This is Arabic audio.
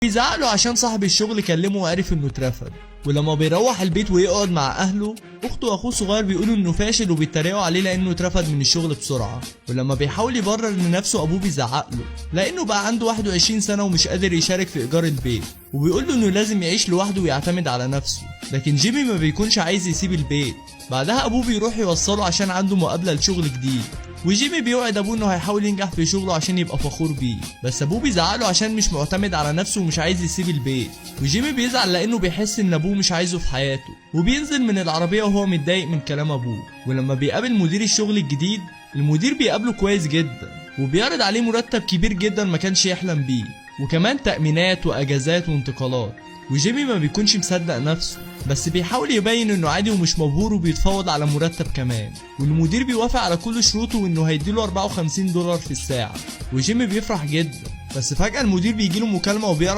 بيزعق له عشان صاحب الشغل كلمه وعرف انه اترفد. ولما بيروح البيت ويقعد مع اهله، اخته واخوه الصغير بيقولوا انه فاشل وبيتريقوا عليه لانه اترفد من الشغل بسرعه. ولما بيحاول يبرر لنفسه ابوه بيزعق له لانه بقى عنده 21 سنه ومش قادر يشارك في ايجار البيت، وبيقول له انه لازم يعيش لوحده ويعتمد على نفسه. لكن جيمي ما بيكونش عايز يسيب البيت. بعدها ابوه بيروح يوصله عشان عنده مقابله لشغل جديد، وجيمي بيوعد ابوه انه هيحاول ينجح في شغله عشان يبقى فخور بيه. بس ابوه بيزعله عشان مش معتمد على نفسه ومش عايز يسيب البيت. وجيمي بيزعل لانه بيحس ان ابوه مش عايزه في حياته، وبينزل من العربيه وهو متضايق من كلام ابوه. ولما بيقابل مدير الشغل الجديد، المدير بيقابله كويس جدا وبيعرض عليه مرتب كبير جدا ما كانش يحلم بيه، وكمان تأمينات واجازات وانتقالات. وجيمي ما بيكونش مصدق نفسه، بس بيحاول يبين انه عادي ومش مبهور، وبيتفاوض على مرتب كمان. والمدير بيوافق على كل شروطه وانه هيديله 54 دولار في الساعة. وجيمي بيفرح جدا، بس فجأة المدير بيجيله مكالمة وبيعرف